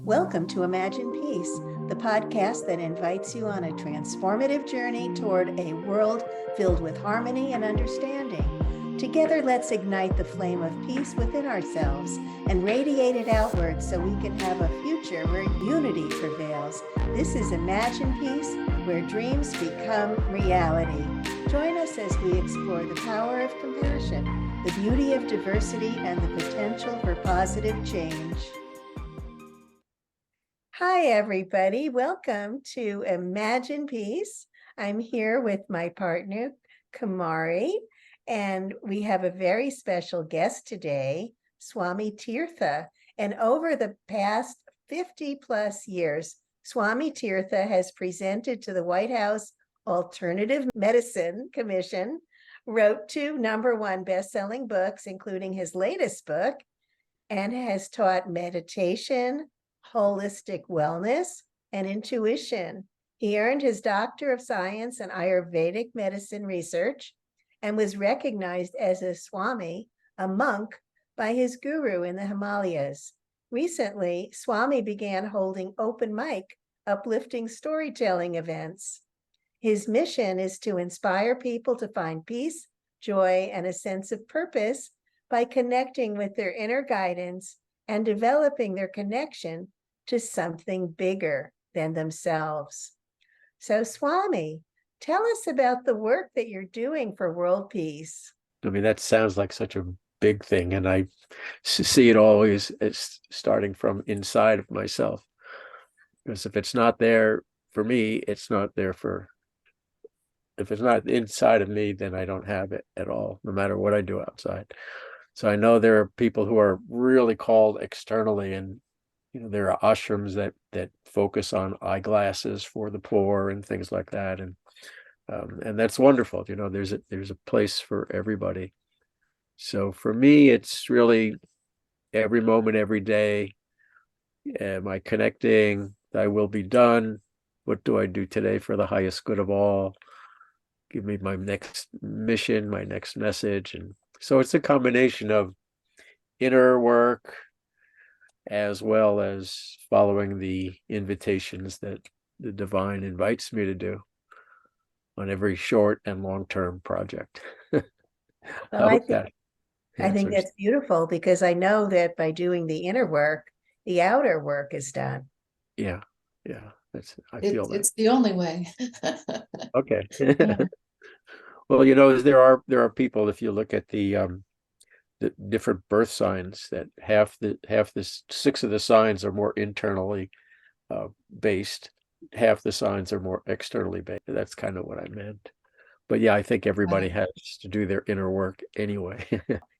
Welcome to Imagine Peace, the podcast that invites you on a transformative journey toward a world filled with harmony and understanding. Together, let's ignite the flame of peace within ourselves and radiate it outward so we can have a future where unity prevails. This is Imagine Peace, where dreams become reality. Join us as we explore the power of compassion, the beauty of diversity, and the potential for positive change. Hi, everybody. Welcome to Imagine Peace. I'm here with my partner, Kumari, and we have a very special guest today, Swami Tirtha. And over the past 50 plus years, Swami Tirtha has presented to the White House Alternative Medicine Commission, wrote 2 #1 best-selling books, including his latest book, and has taught meditation, holistic wellness, and intuition. He earned his Doctor of Science in Ayurvedic Medicine research and was recognized as a Swami, a monk, by his guru in the Himalayas. Recently, Swami began holding Open Mic Uplifting Storytelling events. His mission is to inspire people to find peace, joy, and a sense of purpose by connecting with their inner guidance and developing their connection to something bigger than themselves. So, Swami, tell us about the work that you're doing for world peace. I mean, that sounds like such a big thing, and I see it always as starting from inside of myself. Because if it's not there for me, it's not there for, if it's not inside of me, then I don't have it at all, no matter what I do outside. So I know there are people who are really called externally, and there are ashrams that focus on eyeglasses for the poor and things like that, and that's wonderful. There's a place for everybody. So for me, it's really every moment, every day. Am I connecting? Thy will be done. What do I do today for the highest good of all? Give me my next mission, my next message. And so it's a combination of inner work as well as following the invitations that the divine invites me to do on every short and long-term project. Well, I think that's beautiful, because I know that by doing the inner work, the outer work is done. Yeah. I feel that. It's the only way. Okay. Yeah. Well, there are people, if you look at the different birth signs, that half the 6 of the signs are more internally based, half the signs are more externally based. That's kind of what I meant. But yeah, I think everybody has to do their inner work anyway.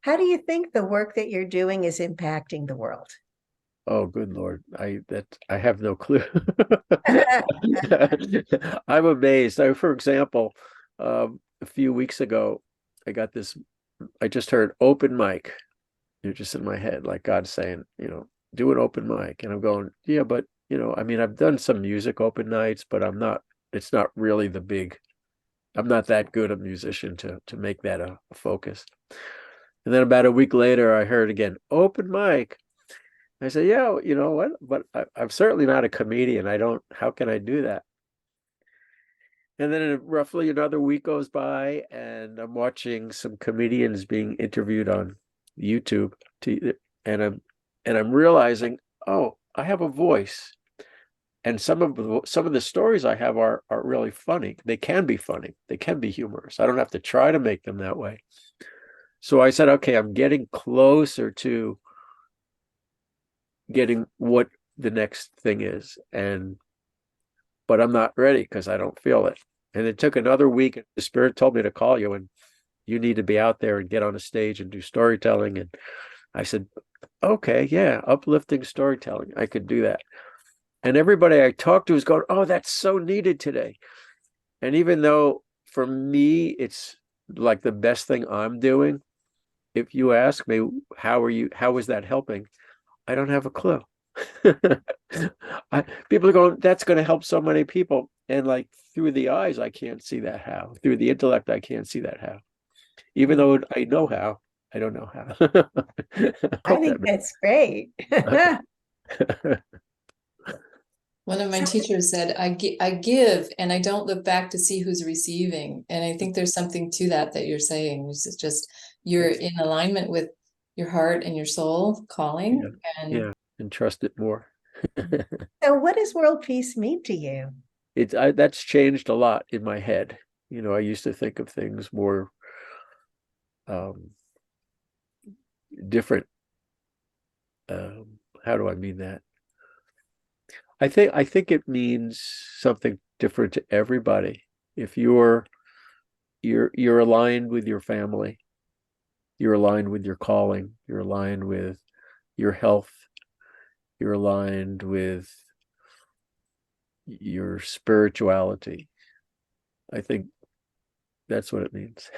How do you think the work that you're doing is impacting the world? Oh, good Lord. I have no clue. I'm amazed. For example, a few weeks ago, I just heard open mic. You're just in my head, like God saying, do an open mic. And I'm going, yeah, but, I've done some music open nights, but it's not really I'm not that good a musician to make that a focus. And then about a week later, I heard again, open mic. I said, yeah, you know what? But I'm certainly not a comedian. How can I do that? And then roughly another week goes by, and I'm watching some comedians being interviewed on YouTube, and I'm realizing, oh, I have a voice, and some of the stories I have are really funny. They can be funny. They can be humorous. I don't have to try to make them that way. So I said, okay, I'm getting closer to getting what the next thing is, but I'm not ready because I don't feel it. And it took another week, and the Spirit told me to call you, and you need to be out there and get on a stage and do storytelling. And I said, okay, yeah, uplifting storytelling, I could do that. And everybody I talked to was going, oh, that's so needed today. And even though for me it's like the best thing I'm doing, if you ask me how is that helping, I don't have a clue. People are going, that's going to help so many people. And like through the eyes, I can't see that how. Through the intellect, I can't see that how. Even though I know how, I don't know how. I think that's great. One of my teachers said, I give and I don't look back to see who's receiving. And I think there's something to that you're saying. It's just you're in alignment with your heart and your soul calling. And trust it more. So what does world peace mean to you? That's changed a lot in my head. I used to think of things more different. How do I mean that? I think it means something different to everybody. If you're aligned with your family, you're aligned with your calling, you're aligned with your health, you're aligned with your spirituality. I think that's what it means.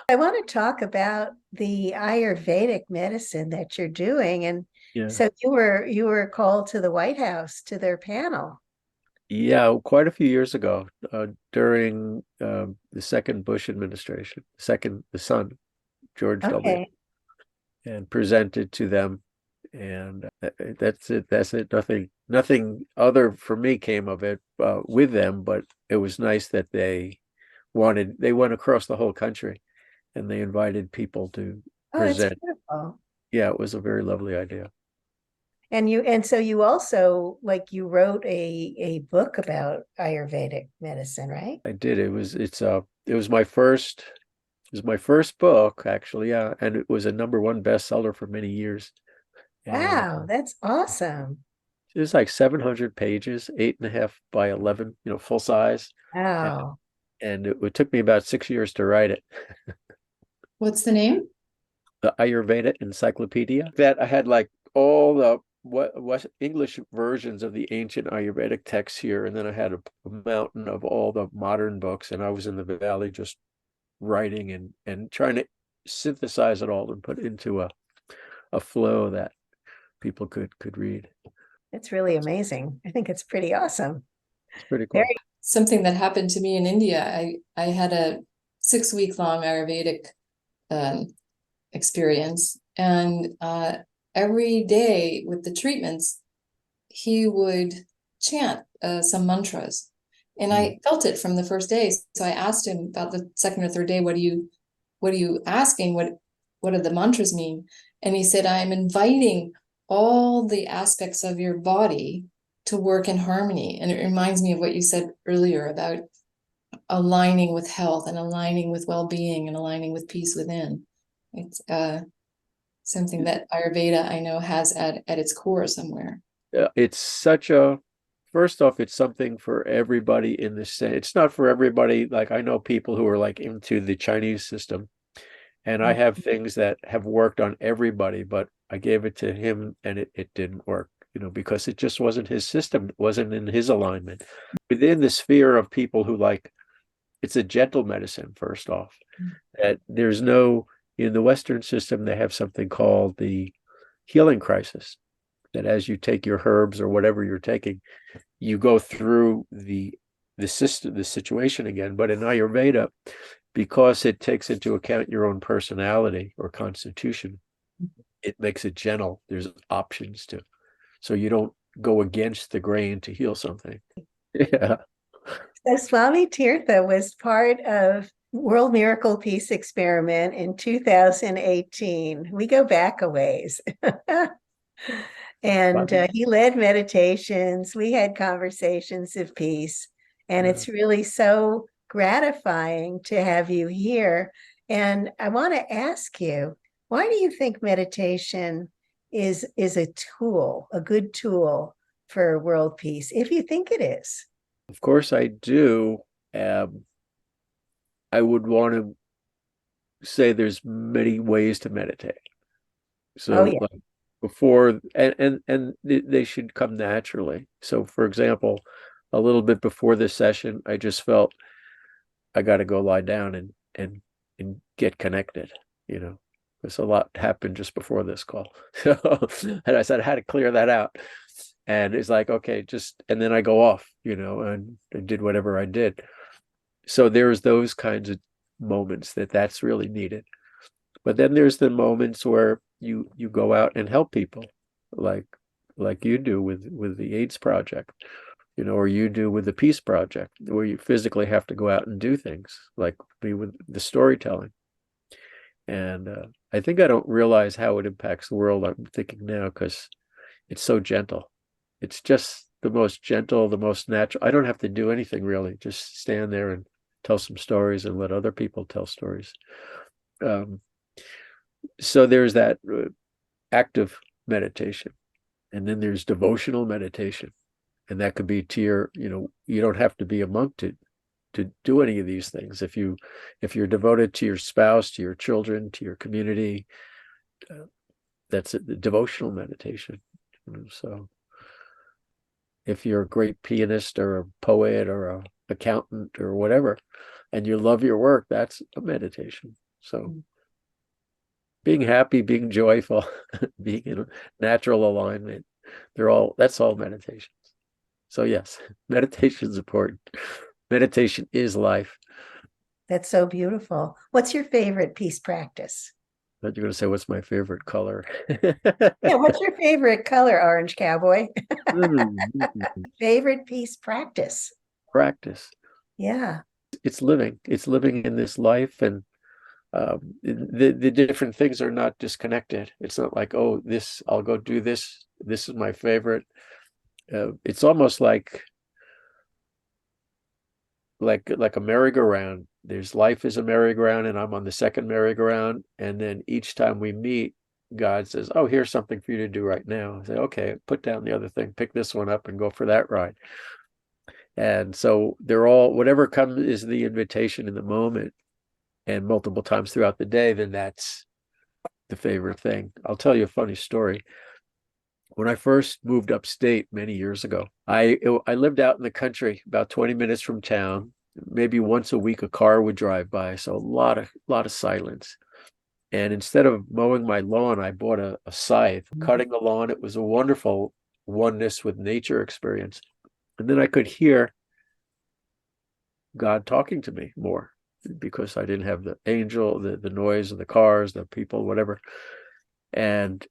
I want to talk about the Ayurvedic medicine that you're doing. And so you were called to the White House to their panel. Yeah, quite a few years ago, during the second Bush administration, the son, George W., and presented to them. And that's it. Nothing other for me came of it with them, but it was nice that they went across the whole country and they invited people to present. It's beautiful. Yeah, it was a very lovely idea. And so you also, you wrote a book about Ayurvedic medicine, right? I did. It was my first book, actually. Yeah, and it was a #1 bestseller for many years. Wow, that's awesome. It was like 700 pages, 8.5 by 11, full size. Wow. And it took me about 6 years to write it. What's the name? The Ayurveda Encyclopedia. That I had like all the what English versions of the ancient Ayurvedic texts here, and then I had a mountain of all the modern books, and I was in the valley just writing and trying to synthesize it all and put into a flow that people could read. It's really amazing. I think it's pretty awesome. It's pretty cool. Something that happened to me in India. I had a 6-week-long Ayurvedic experience, and every day with the treatments, he would chant some mantras, and I felt it from the first day. So I asked him about the second or third day, what are you asking? What do the mantras mean? And he said, I'm inviting all the aspects of your body to work in harmony. And it reminds me of what you said earlier about aligning with health and aligning with well-being and aligning with peace within. It's something that Ayurveda, I know, has at its core somewhere. It's first off, it's something for everybody in this sense. It's not for everybody. Like, I know people who are like into the Chinese system, and I have things that have worked on everybody, but I gave it to him and it didn't work, because it just wasn't his system. It wasn't in his alignment. Within the sphere of people who it's a gentle medicine, first off, that there's no, in the Western system, they have something called the healing crisis, that as you take your herbs or whatever you're taking, you go through the system, the situation again. But in Ayurveda, because it takes into account your own personality or constitution, it makes it gentle. There's options to, so you don't go against the grain to heal something. Yeah. So Swami Tirtha was part of World Miracle Peace Experiment in 2018. We go back a ways. And he led meditations. We had conversations of peace. And it's really so gratifying to have you here. And I want to ask you, why do you think meditation is a tool, a good tool for world peace, if you think it is? Of course I do. I would want to say there's many ways to meditate. So before, and they should come naturally. So for example, a little bit before this session, I just felt I got to go lie down and get connected, because a lot happened just before this call. And I said I had to clear that out. And it's like, okay, and then I go off, and I did whatever I did. So there's those kinds of moments that's really needed. But then there's the moments where you go out and help people, like like you do with the AIDS project, or you do with the Peace Project, where you physically have to go out and do things, like me with the storytelling. And I think I don't realize how it impacts the world. I'm thinking now, because it's so gentle. It's just the most gentle, the most natural. I don't have to do anything really. Just stand there and tell some stories and let other people tell stories. So there's that active meditation, and then there's devotional meditation, and that could be to your, you don't have to be a monk to do any of these things. If you're devoted to your spouse, to your children, to your community, that's a devotional meditation. So if you're a great pianist or a poet or a accountant or whatever, and you love your work, that's a meditation. So being happy, being joyful, being in natural alignment, that's all meditation. So yes, meditation is important. Meditation is life. That's so beautiful. What's your favorite peace practice? I thought you were going to say, what's my favorite color? Yeah, what's your favorite color, Orange Cowboy? Mm. Favorite peace practice? Practice. Yeah. It's living in this life, and the different things are not disconnected. It's not like, oh, I'll go do this. This is my favorite. It's almost like a merry-go-round. There's life is a merry-go-round, and I'm on the second merry-go-round. And then each time we meet, God says, oh, here's something for you to do right now. I say, okay, put down the other thing, pick this one up and go for that ride. And so they're all, whatever comes is the invitation in the moment, and multiple times throughout the day, then that's the favorite thing. I'll tell you a funny story. When I first moved upstate many years ago, I lived out in the country, about 20 minutes from town. Maybe once a week a car would drive by, so a lot of silence. And instead of mowing my lawn, I bought a scythe, cutting the lawn. It was a wonderful oneness with nature experience. And then I could hear God talking to me more, because I didn't have the the noise of the cars, the people, whatever. And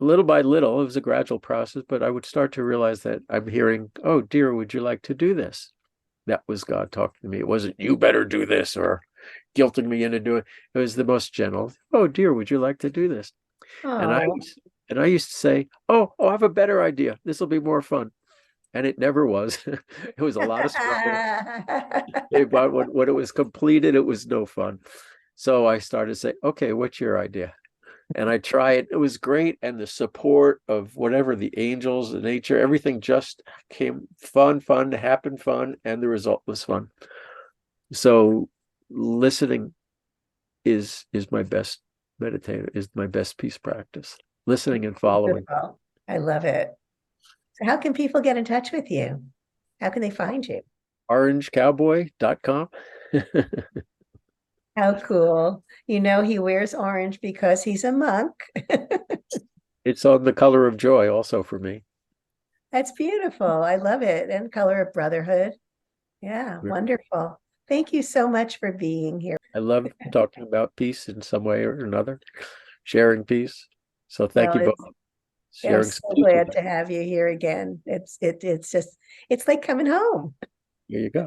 little by little, it was a gradual process, but I would start to realize that I'm hearing, oh, dear, would you like to do this? That was God talking to me. It wasn't, you better do this, or guilting me into doing it. It was the most gentle, oh, dear, would you like to do this? And I used to say, oh, I have a better idea. This will be more fun. And it never was. It was a lot of struggle. But when it was completed, it was no fun. So I started to say, okay, what's your idea? And I tried. It was great. And the support of whatever, the angels, the nature, everything just came fun, happened fun, and the result was fun. So listening is my best meditator, is my best peace practice. Listening and following. Beautiful. I love it. So how can people get in touch with you? How can they find you? orangecowboy.com. How cool. He wears orange because he's a monk. It's on the color of joy also for me. That's beautiful. I love it. And color of brotherhood. Yeah, wonderful. Thank you so much for being here. I love talking about peace in some way or another, sharing peace. So thank you both. I'm so glad to have you here again. It's like coming home. Here you go.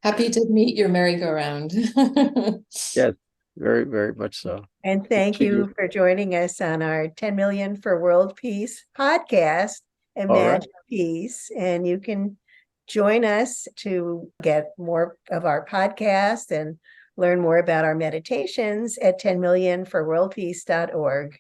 Happy to meet your merry-go-round. Yes, very, very much so. And thank you for joining us on our 10 Million for World Peace podcast, Imagine Peace. And you can join us to get more of our podcast and learn more about our meditations at 10millionforworldpeace.org.